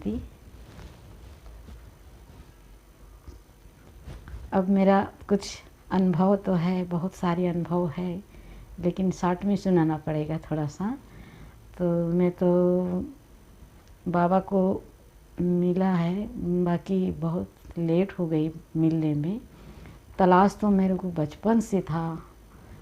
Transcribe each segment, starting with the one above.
शांति। अब मेरा कुछ अनुभव तो है, बहुत सारे अनुभव है, लेकिन शॉर्ट में सुनाना पड़ेगा थोड़ा सा। तो मैं तो बाबा को मिला है, बाकी बहुत लेट हो गई मिलने में। तलाश तो मेरे को बचपन से था,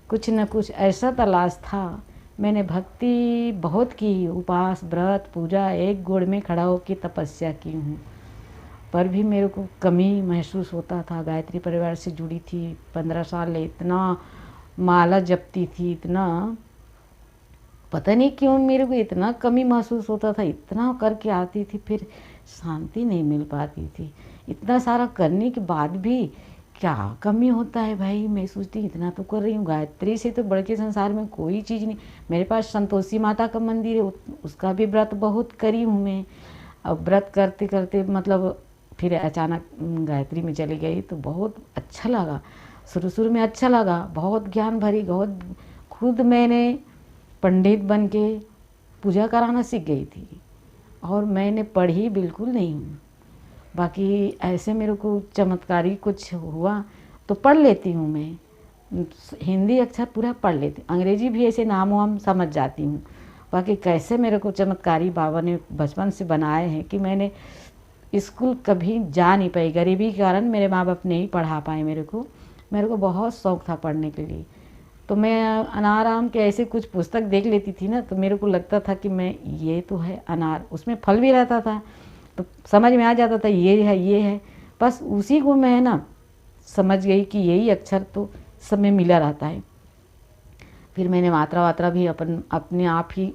कुछ न कुछ ऐसा तलाश था। मैंने भक्ति बहुत की, उपवास व्रत पूजा एक गोड़ में खड़ा होकर तपस्या की हूँ, पर भी मेरे को कमी महसूस होता था। गायत्री परिवार से जुड़ी थी 15 साल, इतना माला जपती थी, इतना पता नहीं क्यों मेरे को इतना कमी महसूस होता था। इतना करके आती थी, फिर शांति नहीं मिल पाती थी। इतना सारा करने के बाद भी क्या कमी होता है भाई। मैं सोचती इतना तो कर रही हूँ, गायत्री से तो बढ़ के संसार में कोई चीज़ नहीं। मेरे पास संतोषी माता का मंदिर है, उसका भी व्रत बहुत करी हूँ मैं। अब व्रत करते करते मतलब फिर अचानक गायत्री में चली गई तो बहुत अच्छा लगा। शुरू में अच्छा लगा, बहुत ज्ञान भरी, बहुत खुद मैंने पंडित बन के पूजा कराना सीख गई थी, और मैंने पढ़ी बिल्कुल नहीं हूँ। बाकी ऐसे मेरे को चमत्कारी कुछ हुआ तो पढ़ लेती हूँ मैं, हिंदी अक्षर पूरा पढ़ लेती, अंग्रेजी भी ऐसे नाम वाम समझ जाती हूँ। बाकी कैसे मेरे को चमत्कारी बाबा ने बचपन से बनाए हैं कि मैंने स्कूल कभी जा नहीं पाई, गरीबी के कारण मेरे माँ बाप नहीं पढ़ा पाए मेरे को बहुत शौक़ था पढ़ने के लिए। तो मैं अनाराम के ऐसे कुछ पुस्तक देख लेती थी ना, तो मेरे को लगता था कि मैं ये तो है अनार, उसमें फल भी रहता था, तो समझ में आ जाता था ये है। बस उसी को मैं ना समझ गई कि यही अक्षर तो सब में मिला रहता है। फिर मैंने मात्रा वात्रा भी अपने आप ही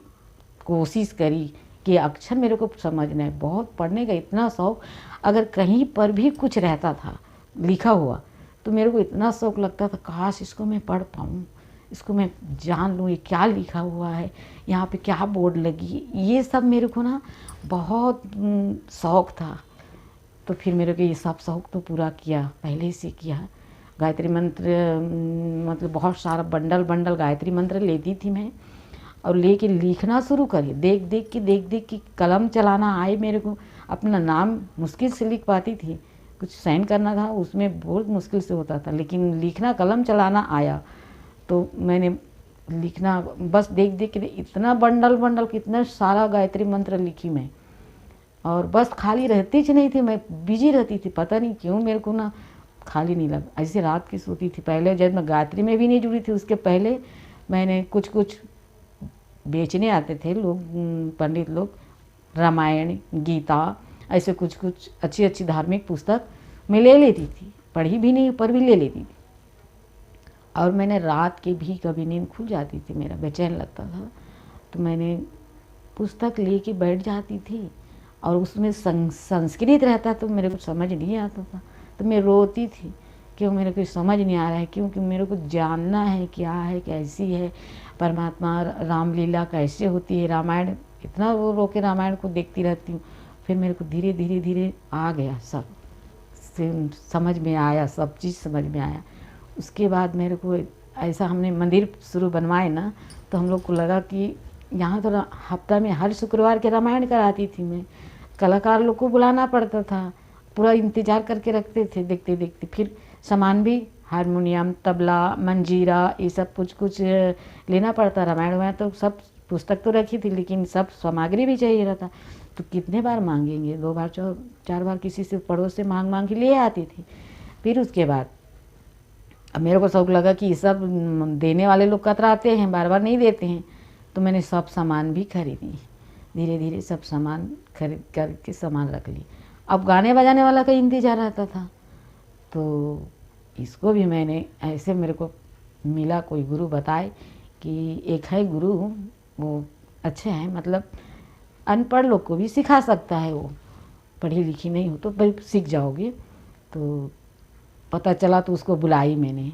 कोशिश करी कि अक्षर मेरे को समझना है। बहुत पढ़ने का इतना शौक़, अगर कहीं पर भी कुछ रहता था लिखा हुआ तो मेरे को इतना शौक़ लगता था, काश इसको मैं पढ़ पाऊँ, इसको मैं जान लूँ, ये क्या लिखा हुआ है, यहाँ पे क्या बोर्ड लगी, ये सब मेरे को ना बहुत शौक़ था। तो फिर मेरे को ये सब शौक़ तो पूरा किया, पहले से किया। गायत्री मंत्र मतलब बहुत सारा बंडल गायत्री मंत्र लेती थी मैं, और लेके लिखना शुरू करी। देख देख के कलम चलाना आए मेरे को। अपना नाम मुश्किल से लिख पाती थी, कुछ साइन करना था उसमें बहुत मुश्किल से होता था, लेकिन लिखना कलम चलाना आया तो मैंने लिखना बस देख के इतना बंडल कितना सारा गायत्री मंत्र लिखी मैं। और बस खाली रहती ही नहीं थी, मैं बिजी रहती थी, पता नहीं क्यों मेरे को ना खाली नहीं लगा। ऐसे रात की सोती थी। पहले जब मैं गायत्री में भी नहीं जुड़ी थी, उसके पहले मैंने कुछ बेचने आते थे लोग, पंडित लोग, रामायण गीता ऐसे कुछ अच्छी धार्मिक पुस्तक मैं ले लेती थी, पढ़ी भी नहीं पर भी ले लेती थी। और मैंने रात के भी कभी नींद खुल जाती थी, मेरा बेचैन लगता था, तो मैंने पुस्तक लेके बैठ जाती थी, और उसमें संस्कृत रहता तो मेरे को समझ नहीं आता था, तो मैं रोती थी क्यों मेरे को समझ नहीं आ रहा है, क्योंकि मेरे को जानना है क्या है, कैसी है परमात्मा, रामलीला कैसे होती है, रामायण इतना रो के रामायण को देखती रहती हूँ। फिर मेरे को धीरे धीरे आ गया, सब समझ में आया, सब चीज़ समझ में आया। उसके बाद मेरे को ऐसा, हमने मंदिर शुरू बनवाए ना, तो हम लोग को लगा कि यहाँ तो हफ्ता में हर शुक्रवार के रामायण कराती थी मैं। कलाकार लोग को बुलाना पड़ता था, पूरा इंतज़ार करके रखते थे देखते देखते। फिर सामान भी हारमोनियम, तबला, मंजीरा, ये सब कुछ लेना पड़ता। रामायण में तो सब पुस्तक तो रखी थी, लेकिन सब सामग्री भी चाहिए रहता। तो कितने बार मांगेंगे, 2 बार 4 बार किसी से पड़ोस से मांग के ले आती थी। फिर उसके बाद अब मेरे को शौक़ लगा कि ये सब देने वाले लोग कतराते हैं, बार बार नहीं देते हैं, तो मैंने सब सामान भी खरीदी। धीरे धीरे सब सामान खरीद करके सामान रख ली। अब गाने बजाने वाला का इंतजार रहता था, तो इसको भी मैंने ऐसे, मेरे को मिला कोई गुरु बताए कि एक है गुरु, वो अच्छे हैं, मतलब अनपढ़ लोग को भी सिखा सकता है, वो पढ़ी लिखी नहीं हो तो भाई सीख जाओगे। तो पता चला तो उसको बुलाई मैंने,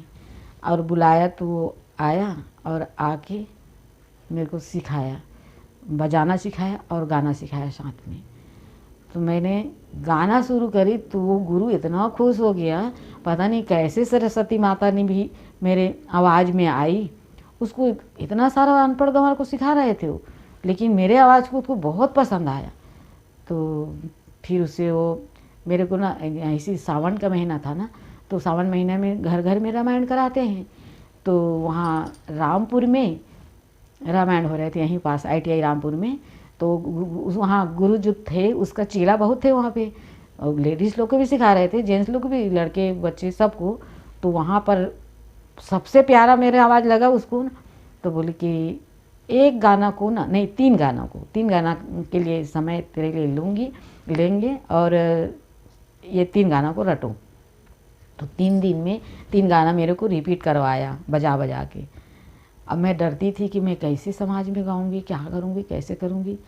और बुलाया तो वो आया और आके मेरे को सिखाया, बजाना सिखाया और गाना सिखाया साथ में। तो मैंने गाना शुरू करी तो वो गुरु इतना खुश हो गया, पता नहीं कैसे सरस्वती माता ने भी मेरे आवाज़ में आई। उसको इतना सारा अनपढ़ गंवार को सिखा रहे थे वो, लेकिन मेरे आवाज़ को उसको बहुत पसंद आया। तो फिर उससे वो मेरे को ना ऐसी सावन का महीना था ना, तो सावन महीने में घर घर में रामायण कराते हैं। तो वहाँ रामपुर में रामायण हो रहे थे, यहीं पास ITI रामपुर में। तो वहाँ गुरु जो थे उसका चेला बहुत थे वहाँ पे, और लेडीज़ लोग को भी सिखा रहे थे, जेंट्स लोग भी, लड़के बच्चे सबको। तो वहाँ पर सबसे प्यारा मेरे आवाज़ लगा उसको ना, तो बोले कि एक गाना को ना, नहीं 3 गाना को, 3 गाना के लिए समय तेरे लिए लेंगे और ये 3 गाना को रटो। तो 3 दिन में 3 गाना मेरे को रिपीट करवाया बजा बजा के। अब मैं डरती थी कि मैं कैसे समाज में गाऊंगी, क्या करूंगी, कैसे करूंगी।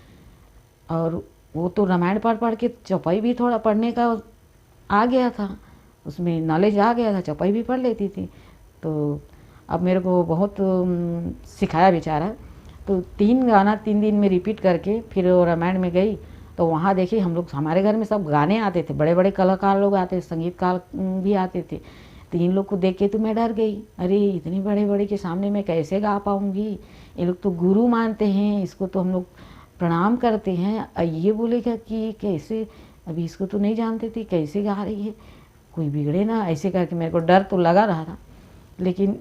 और वो तो रामायण पढ़ पढ़ के चौपाई भी थोड़ा पढ़ने का आ गया था, उसमें नॉलेज आ गया था, चौपाई भी पढ़ लेती थी। तो अब मेरे को बहुत सिखाया बेचारा। तो 3 गाना 3 दिन में रिपीट करके फिर वो रामायण में गई। तो वहाँ देखिए हम लोग, हमारे घर में सब गाने आते थे, बड़े बड़े कलाकार लोग आते थे, संगीतकार भी आते थे। तो इन लोग को देख के तो मैं डर गई, अरे इतने बड़े बड़े के सामने मैं कैसे गा पाऊँगी, ये लोग तो गुरु मानते हैं, इसको तो हम लोग प्रणाम करते हैं, ये बोलेगा कि कैसे, अभी इसको तो नहीं जानते थे कैसे गा रही है, कोई बिगड़े ना, ऐसे करके मेरे को डर तो लगा रहा था। लेकिन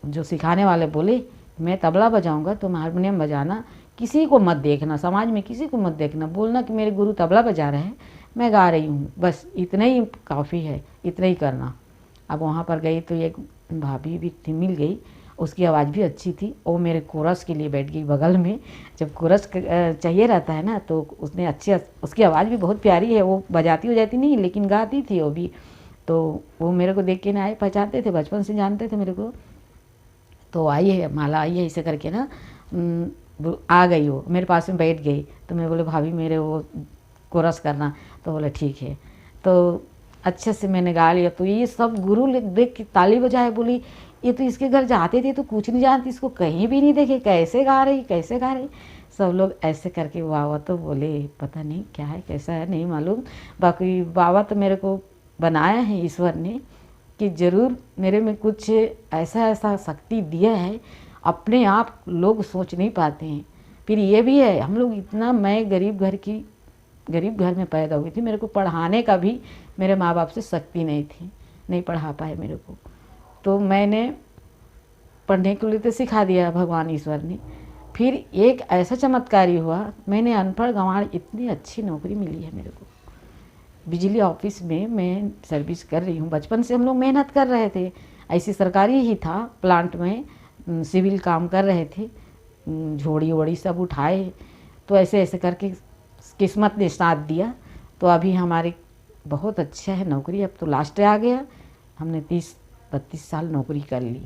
जो सिखाने वाले बोले मैं तबला बजाऊंगा, तुम हारमोनियम बजाना, किसी को मत देखना, समाज में किसी को मत देखना, बोलना कि मेरे गुरु तबला बजा रहे हैं, मैं गा रही हूँ, बस इतना ही काफ़ी है, इतना ही करना। अब वहाँ पर गई तो एक भाभी भी थी, मिल गई, उसकी आवाज़ भी अच्छी थी, वो मेरे कोरस के लिए बैठ गई बगल में। जब कोरस चाहिए रहता है ना, तो उसने अच्छी, उसकी आवाज़ भी बहुत प्यारी है, वो बजाती हो जाती नहीं लेकिन गाती थी वो भी। तो वो मेरे को देख के ना आए, पहचानते थे, बचपन से जानते थे मेरे को। तो आई है माला, आई है, ऐसे करके ना आ गई, वो मेरे पास में बैठ गई। तो मैं बोले भाभी मेरे वो कोरस करना, तो बोले ठीक है। तो अच्छे से मैंने गा लिया। तो ये सब गुरु देख के ताली बजाए, बोली ये तो इसके घर जाते थे तो कुछ नहीं जानती, इसको कहीं भी नहीं देखे, कैसे गा रही, कैसे गा रही। सब लोग ऐसे करके वाह, तो बोले पता नहीं क्या है, कैसा है, नहीं मालूम। बाकी बाबा तो मेरे को बनाया है ईश्वर ने कि ज़रूर मेरे में कुछ ऐसा ऐसा शक्ति दिया है, अपने आप लोग सोच नहीं पाते हैं। फिर ये भी है, हम लोग इतना, मैं गरीब घर में पैदा हुई थी, मेरे को पढ़ाने का भी मेरे माँ बाप से शक्ति नहीं थी, नहीं पढ़ा पाए मेरे को। तो मैंने पढ़ने के लिए तो सिखा दिया भगवान ईश्वर ने। फिर एक ऐसा चमत्कारी हुआ, मैंने अनपढ़ गंवार इतनी अच्छी नौकरी मिली है मेरे को, बिजली ऑफिस में मैं सर्विस कर रही हूँ। बचपन से हम लोग मेहनत कर रहे थे, ऐसी सरकारी ही था, प्लांट में सिविल काम कर रहे थे, झोड़ी वोड़ी सब उठाए। तो ऐसे ऐसे करके किस्मत ने साथ दिया। तो अभी हमारी बहुत अच्छा है नौकरी, अब तो लास्ट आ गया, हमने 30-32 साल नौकरी कर ली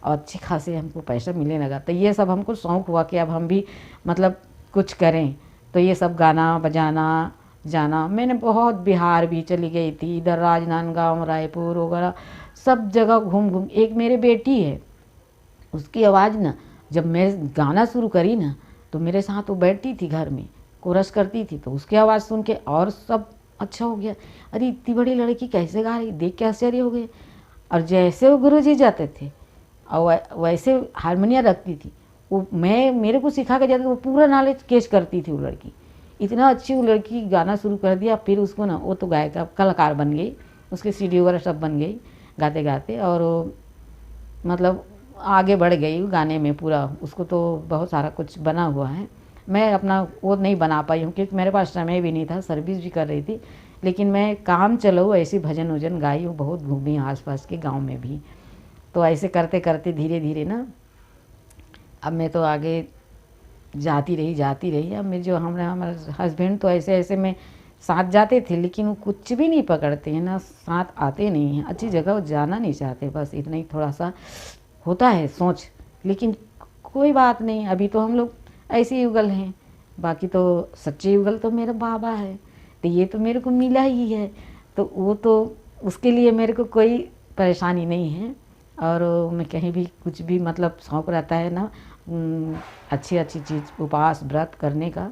और अच्छे खासे हमको पैसा मिलने लगा। तो ये सब हमको शौक़ हुआ कि अब हम भी मतलब कुछ करें। तो ये सब गाना बजाना जाना, मैंने बहुत बिहार भी चली गई थी, इधर राजनांदगांव, रायपुर वगैरह सब जगह घूम घूम। एक मेरी बेटी है, उसकी आवाज़ ना, जब मैं गाना शुरू करी ना, तो मेरे साथ वो बैठती थी घर में, कोरस करती थी, तो उसकी आवाज़ सुन के और सब अच्छा हो गया, अरे इतनी बड़ी लड़की कैसे गा रही, देख के आश्चर्य हो गए। और जैसे वो गुरुजी जाते थे और वैसे हारमोनिया रखती थी, वो मेरे को सिखा के जाते, वो पूरा नॉलेज कैच करती थी वो लड़की, इतना अच्छी वो लड़की गाना शुरू कर दिया। फिर उसको ना, वो तो गायिका कलाकार बन गई, उसके CD वगैरह सब बन गई गाते गाते, और मतलब आगे बढ़ गई गाने में पूरा, उसको तो बहुत सारा कुछ बना हुआ है। मैं अपना वो नहीं बना पाई हूँ क्योंकि मेरे पास समय भी नहीं था, सर्विस भी कर रही थी। लेकिन मैं काम चलो ऐसी भजन वजन गाई हूँ, बहुत घूमी आसपास के गांव में भी। तो ऐसे करते करते धीरे धीरे ना, अब मैं तो आगे जाती रही। अब मेरे जो हमारे हस्बैंड तो ऐसे ऐसे में साथ जाते थे, लेकिन वो कुछ भी नहीं पकड़ते हैं ना, साथ आते नहीं हैं, अच्छी जगह वो जाना नहीं चाहते, बस इतना ही थोड़ा सा होता है सोच। लेकिन कोई बात नहीं, अभी तो हम लोग ऐसे युगल हैं, बाकी तो सच्चे युगल तो मेरा बाबा है, तो ये तो मेरे को मिला ही है, तो वो तो उसके लिए मेरे को कोई परेशानी नहीं है। और मैं कहीं भी कुछ भी मतलब शौक़ रहता है ना, अच्छी अच्छी चीज़ उपवास व्रत करने का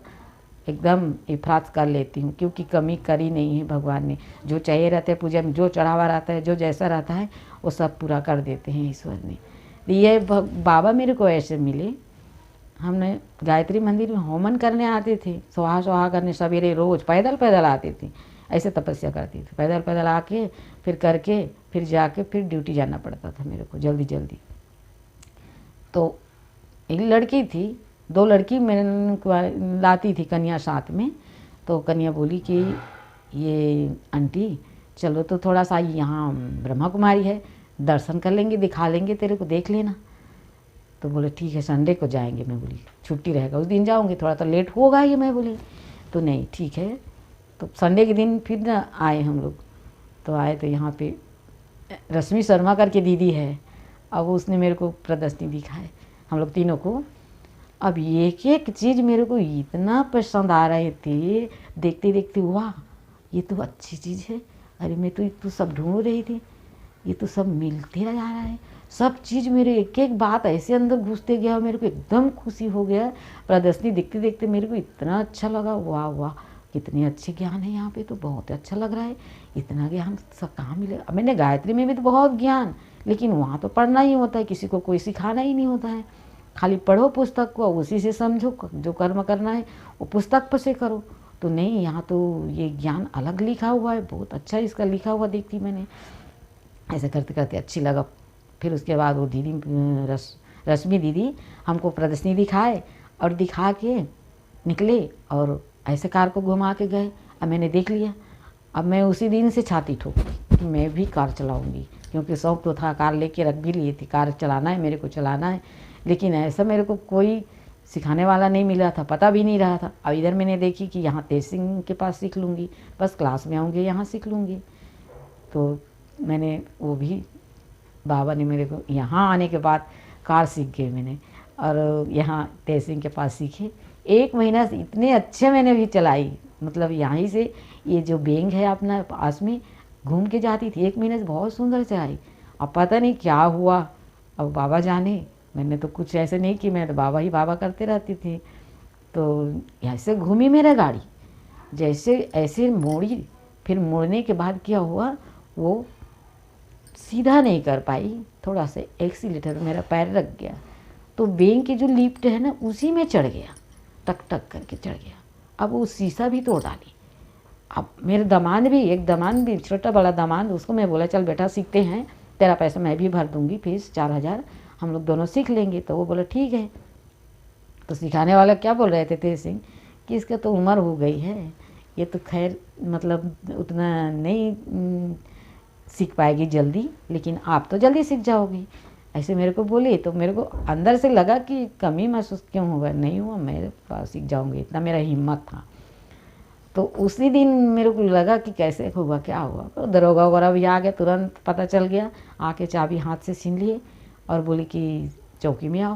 एकदम इफरात कर लेती हूँ, क्योंकि कमी करी नहीं है भगवान ने। जो चाहिए रहता है पूजा में, जो चढ़ावा रहता है, जो जैसा रहता है वो सब पूरा कर देते हैं ईश्वर ने। ये बाबा मेरे को ऐसे मिले हमने गायत्री मंदिर में होमन करने आते थे, सुहा सुहा करने सवेरे रोज़ पैदल पैदल आते थे, ऐसे तपस्या करती थी, पैदल पैदल आके फिर करके फिर जाके फिर ड्यूटी जाना पड़ता था मेरे को जल्दी जल्दी। तो एक लड़की थी, 2 लड़की मैंने लाती थी कन्या साथ में। तो कन्या बोली कि ये आंटी चलो तो थोड़ा सा यहाँ ब्रह्मा कुमारी है, दर्शन कर लेंगे, दिखा लेंगे तेरे को, देख लेना। तो बोले ठीक है संडे को जाएंगे। मैं बोली छुट्टी रहेगा उस दिन जाऊँगी, थोड़ा तो लेट होगा ये। मैं बोली तो नहीं ठीक है। तो संडे के दिन फिर ना आए हम लोग। तो आए तो यहाँ पे रश्मि शर्मा करके दीदी है, अब उसने मेरे को प्रदर्शनी दिखाए हम लोग तीनों को। अब एक एक चीज़ मेरे को इतना पसंद आ रहे थे, देखते देखते वाह ये तो अच्छी चीज़ है, अरे मैं तो सब ढूंढ रही थी, ये तो सब मिलते जा रहा है। सब चीज़ मेरे एक एक बात ऐसे अंदर घुसते गया, मेरे को एकदम खुशी हो गया। प्रदर्शनी देखते देखते मेरे को इतना अच्छा लगा, वाह वाह कितने अच्छे ज्ञान है यहाँ पे, तो बहुत अच्छा लग रहा है। इतना ज्ञान सब कहाँ मिलेगा। मैंने गायत्री में भी तो बहुत ज्ञान, लेकिन वहाँ तो पढ़ना ही होता है, किसी को कोई सिखाना ही नहीं होता है। खाली पढ़ो पुस्तक को, उसी से समझो, जो कर्म करना है वो पुस्तक पर से करो। तो नहीं, यहाँ तो ये ज्ञान अलग लिखा हुआ है, बहुत अच्छा इसका लिखा हुआ देखती मैंने। ऐसे करते करते अच्छी लगा। फिर उसके बाद वो दीदी रश्मि दीदी हमको प्रदर्शनी दिखाए और दिखा के निकले और ऐसे कार को घुमा के गए। अब मैंने देख लिया, अब मैं उसी दिन से छाती ठोकी कि मैं भी कार चलाऊंगी, क्योंकि शौक तो था, कार लेके रख भी लिए थी, कार चलाना है मेरे को, चलाना है। लेकिन ऐसा मेरे को कोई सिखाने वाला नहीं मिला था, पता भी नहीं रहा था। अब इधर मैंने देखी कि यहाँ तेज सिंह के पास सीख लूँगी, बस क्लास में आऊँगी यहाँ सीख लूँगी। तो मैंने वो भी, बाबा ने मेरे को यहाँ आने के बाद कार सीख गई मैंने, और यहाँ तेज सिंह के पास सीखी। 1 महीना से इतने अच्छे मैंने भी चलाई, मतलब यहाँ से ये जो बैंक है अपना पास में घूम के जाती थी, 1 महीने से बहुत सुंदर चलाई। अब पता नहीं क्या हुआ, अब बाबा जाने। मैंने तो कुछ ऐसे नहीं कि मैं तो बाबा ही बाबा करते रहती थी। तो ऐसे घूमी मेरा गाड़ी, जैसे ऐसे मोड़ी, फिर मुड़ने के बाद क्या हुआ, वो सीधा नहीं कर पाई, थोड़ा सा एक्सीलेटर मेरा पैर रख गया, तो बैंक की जो लिफ्ट है ना उसी में चढ़ गया, टक टक करके चढ़ गया। अब वो शीशा भी तोड़ डाली। अब मेरे दामाद भी, एक दामाद भी, छोटा बड़ा दामाद, उसको मैं बोला चल बेटा सीखते हैं, तेरा पैसा मैं भी भर दूंगी, फीस 4000, हम लोग दोनों सीख लेंगे। तो वो बोला ठीक है। तो सिखाने वाला क्या बोल रहे थे तेज सिंह कि इसका तो उम्र हो गई है, ये तो खैर मतलब उतना नहीं सीख पाएगी जल्दी, लेकिन आप तो जल्दी सीख जाओगी, ऐसे मेरे को बोली। तो मेरे को अंदर से लगा कि कमी महसूस क्यों होगा, नहीं हुआ, मैं पास सीख जाऊंगी, इतना मेरा हिम्मत था। तो उसी दिन मेरे को लगा कि कैसे हुआ, क्या हुआ। तो दरोगा वगैरह भी आ गया, तुरंत पता चल गया, आके चाबी हाथ से छीन लिए और बोली कि चौकी में आओ।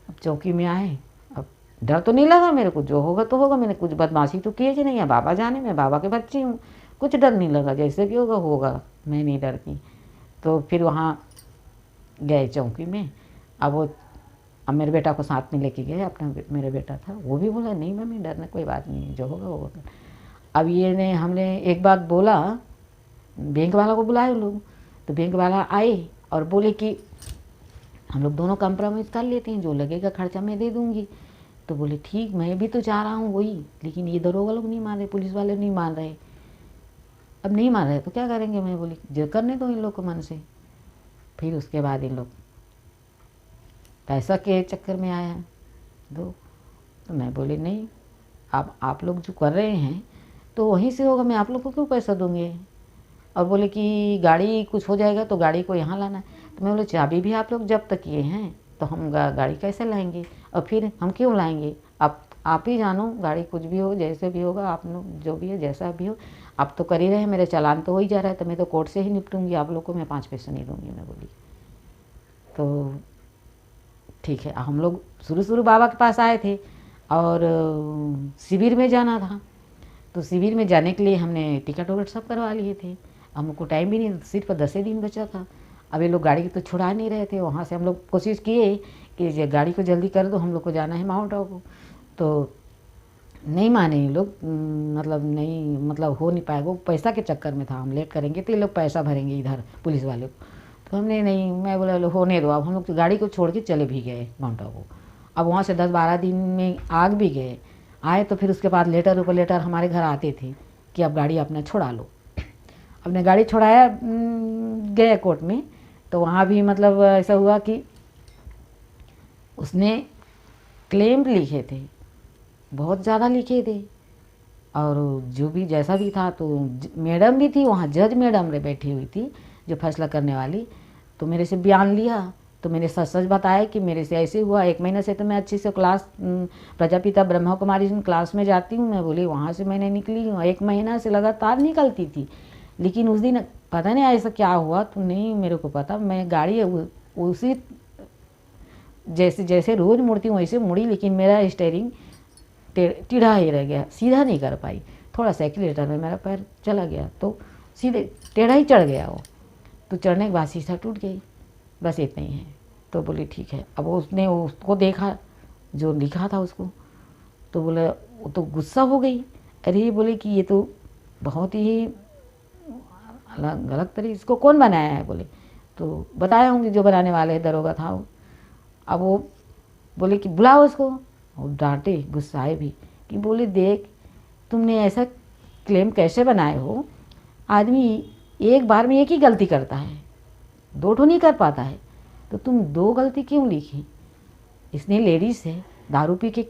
अब चौकी में आए, अब डर तो नहीं लगा मेरे को, जो होगा तो होगा, मैंने कुछ बदमाशी तो की ही नहीं है, बाबा जाने, मैं बाबा के बच्ची हूँ, कुछ डर नहीं लगा, जैसे भी होगा होगा, मैं नहीं डरती। तो फिर वहाँ गए चौकी में। अब मेरे बेटा को साथ में लेके गए, अपना मेरा बेटा था, वो भी बोला नहीं मम्मी डरना कोई बात नहीं, जो होगा होगा। अब ये ने हमने एक बात बोला, बैंक वाला को बुलाए लोग, तो बैंक वाला आए और बोले कि हम लोग दोनों कंप्रोमाइज़ कर लेते हैं, जो लगेगा खर्चा मैं दे दूँगी। तो बोले ठीक, मैं भी तो चाह रहा हूँ वही, लेकिन ये दरोगा लोग नहीं मान रहे, पुलिस वाले नहीं मान रहे। अब नहीं मान रहे तो क्या करेंगे, मैं बोली जो करने दो इन लोग को मन से। फिर उसके बाद इन लोग पैसा के चक्कर में आया दो। तो मैं बोली नहीं, आप लोग जो कर रहे हैं तो वहीं से होगा, मैं आप लोग को क्यों पैसा दूँगी। और बोले कि गाड़ी कुछ हो जाएगा तो गाड़ी को यहाँ लाना है। तो मैं बोले चाबी भी आप लोग जब्त किए हैं तो हम गाड़ी कैसे लाएंगे, और फिर हम क्यों लाएंगे, आप ही जानो, गाड़ी कुछ भी हो, जैसे भी होगा, आप लोग जो भी है जैसा भी हो, आप तो कर ही रहे हैं, मेरे चालान तो हो ही जा रहा है, तो मैं तो कोर्ट से ही निपटूंगी, आप लोग को मैं 5 पैसे नहीं दूंगी। मैं बोली तो ठीक है। हम लोग शुरू बाबा के पास आए थे और शिविर में जाना था, तो शिविर में जाने के लिए हमने टिकट वगैरह सब करवा लिए थे। हमको टाइम भी नहीं, सिर्फ 10 दिन बचा था। अब ये लोग गाड़ी तो छुड़ा नहीं रहे थे, वहाँ से हम लोग कोशिश किए कि गाड़ी को जल्दी कर दो, हम लोग को जाना है माउंट आबू। तो नहीं माने ये लोग, मतलब नहीं, मतलब हो नहीं पाएगा, वो पैसा के चक्कर में था, हम लेट करेंगे तो ये लोग पैसा भरेंगे इधर पुलिस वाले को। तो हमने नहीं, मैं बोला होने दो, अब हम लोग तो गाड़ी को छोड़ के चले भी गए माउंट आबू। अब वहाँ से 10-12 दिन में आग भी गए आए, तो फिर उसके बाद लेटर ऊपर लेटर हमारे घर आते थे कि अब गाड़ी अपना छुड़ा लो। अपने गाड़ी छुड़ाया, गए कोर्ट में, तो वहाँ भी मतलब ऐसा हुआ कि उसने क्लेम लिखे थे, बहुत ज़्यादा लिखे थे, और जो भी जैसा भी था, तो मैडम भी थी वहाँ, जज मैडम रे बैठी हुई थी जो फैसला करने वाली, तो मेरे से बयान लिया। तो मैंने सच सच बताया कि मेरे से ऐसे हुआ। 1 महीने से तो मैं अच्छी से क्लास प्रजापिता ब्रह्मा कुमारी क्लास में जाती हूँ, मैं बोली वहाँ से मैंने निकली हूँ, 1 महीना से लगातार निकलती थी। लेकिन उस दिन पता नहीं ऐसा क्या हुआ, तो नहीं मेरे को पता, मैं गाड़ी उसी जैसे जैसे रोज़ मुड़ती हूँ वैसे मुड़ी, लेकिन मेरा स्टेयरिंग टेढ़ा ही रह गया, सीधा नहीं कर पाई। थोड़ा सा एक्सीलेटर में मेरा पैर चला गया तो सीधे टेढ़ा ही चढ़ गया वो, तो चढ़ने के बाद शीशा टूट गई, बस इतना ही है। तो बोली ठीक है। अब उसने उसको देखा जो लिखा था उसको, तो बोला, वो तो गुस्सा हो गई। अरे ये बोले कि ये तो बहुत ही गलत तरीके, इसको कौन बनाया है बोले। तो बताया हूँ कि जो बनाने वाले दरोगा था वो। अब वो बोले कि बुलाओ उसको, और डांटे, गुस्साए भी कि बोले देख तुमने ऐसा क्लेम कैसे बनाए हो, आदमी एक बार में एक ही गलती करता है, 2 ठो नहीं कर पाता है, तो तुम 2 गलती क्यों लिखी। इसने लेडीज़ है, दारू पी के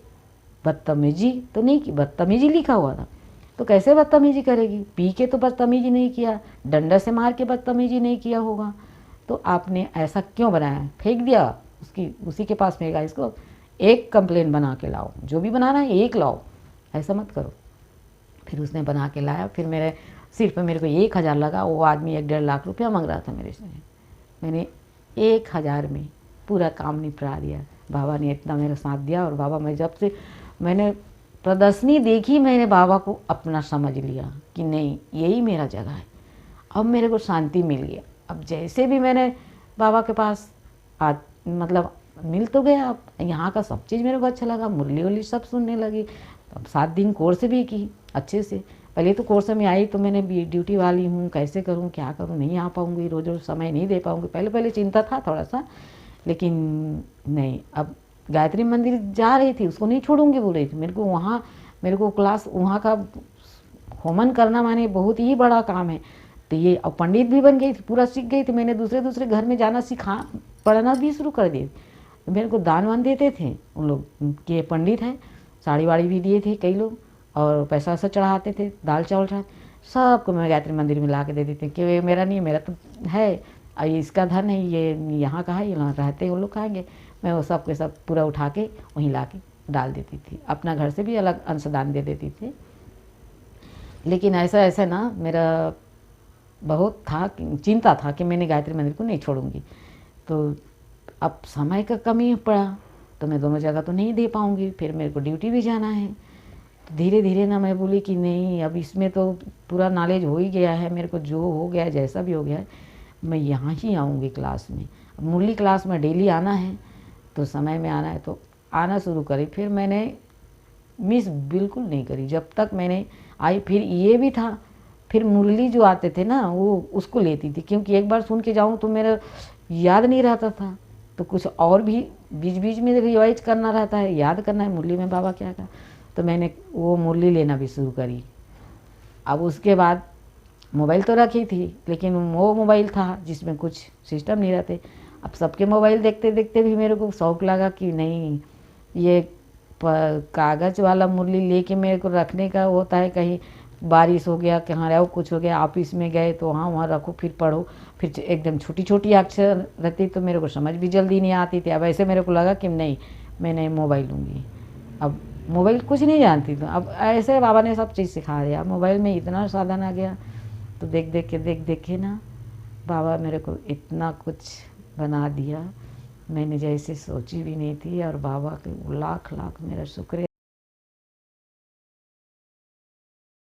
बदतमीजी तो नहीं की, बदतमीजी लिखा हुआ था, तो कैसे बदतमीजी करेगी, पी के तो बदतमीजी नहीं किया, डंडा से मार के बदतमीजी नहीं किया होगा, तो आपने ऐसा क्यों बनाया। फेंक दिया, उसकी उसी के पास फेंका, इसको एक कंप्लेन बना के लाओ, जो भी बनाना है एक लाओ, ऐसा मत करो। फिर उसने बना के लाया, फिर मेरे सिर पर मेरे को 1,000 लगा। वो आदमी 1-1.5 लाख रुपया मांग रहा था मेरे से, मैंने 1,000 में पूरा काम निपटा दिया। बाबा ने इतना मेरा साथ दिया, और बाबा, मैं जब से मैंने प्रदर्शनी देखी, मैंने बाबा को अपना समझ लिया कि नहीं यही मेरा जगह है। अब मेरे को शांति मिल गया। अब जैसे भी मैंने बाबा के पास मतलब मिल तो गया, अब यहाँ का सब चीज़ मेरे को अच्छा लगा, मुरली उरली सब सुनने लगी। अब 7 दिन कोर्स भी की अच्छे से। पहले तो कोर्स में आई तो मैंने ड्यूटी वाली हूँ, कैसे करूँ क्या करूँ, नहीं आ पाऊँगी, रोज़ रोज़ समय नहीं दे पाऊँगी, पहले पहले चिंता था थोड़ा सा, लेकिन नहीं। अब गायत्री मंदिर जा रही थी, उसको नहीं छोड़ूंगी बोल रही थी। मेरे को क्लास वहाँ का होमन करना माने बहुत ही बड़ा काम है। तो ये अब पंडित भी बन गई थी, पूरा सीख गई थी। मैंने दूसरे घर में जाना सिखा, पढ़ना भी शुरू कर दी। मेरे को दान वान देते थे उन लोग कि पंडित है, साड़ी वाड़ी भी दिए थे कई लोग, और पैसा वैसा चढ़ाते थे, दाल चावल चढ़ा, सबको मैं गायत्री मंदिर में ला के दे देती थी कि मेरा नहीं, मेरा तो है, और इसका धन है, ये यहाँ का है, यहाँ रहते हैं वो लोग खाएंगे। मैं वो सब के सब पूरा उठा के वहीं ला के डाल देती थी, अपना घर से भी अलग अंशदान दे देती थी। लेकिन ऐसा ऐसा ना मेरा बहुत था, चिंता था कि मैंने गायत्री मंदिर को नहीं छोड़ूंगी। तो अब समय का कमी पड़ा, तो मैं दोनों जगह तो नहीं दे पाऊँगी, फिर मेरे को ड्यूटी भी जाना है। तो धीरे धीरे ना मैं बोली कि नहीं, अब इसमें तो पूरा नॉलेज हो ही गया है मेरे को, जो हो गया जैसा भी हो गया है, मैं यहाँ ही आऊँगी क्लास में। अब मुरली क्लास में डेली आना है, तो समय में आना है, तो आना शुरू करी। फिर मैंने मिस बिल्कुल नहीं करी जब तक मैंने आई। फिर ये भी था, फिर मुरली जो आते थे ना, वो उसको लेती थी, क्योंकि एक बार सुन के जाऊँ तो मेरा याद नहीं रहता था, तो कुछ और भी बीच बीच में रिवाइज करना रहता है, याद करना है मुरली में बाबा क्या कहा। तो मैंने वो मुरली लेना भी शुरू करी। अब उसके बाद मोबाइल तो रखी थी, लेकिन वो मोबाइल था जिसमें कुछ सिस्टम नहीं रहते। अब सबके मोबाइल देखते देखते भी मेरे को शौक़ लगा कि नहीं, ये कागज़ वाला मुरली लेके मेरे को रखने का होता है, कहीं बारिश हो गया, कहाँ रहो, कुछ हो गया, ऑफिस में गए तो हाँ वहाँ रखो, फिर पढ़ो। फिर एकदम छोटी छोटी अक्षर रहती तो मेरे को समझ भी जल्दी नहीं आती थी। अब ऐसे मेरे को लगा कि नहीं, मैं नहीं मोबाइल लूँगी। अब मोबाइल कुछ नहीं जानती थी, अब ऐसे बाबा ने सब चीज़ सिखा दिया। मोबाइल में इतना साधन आ गया, तो देख देख के ना बाबा मेरे को इतना कुछ बना दिया, मैंने जैसे सोची भी नहीं थी। और बाबा के लाख लाख मेरा शुक्र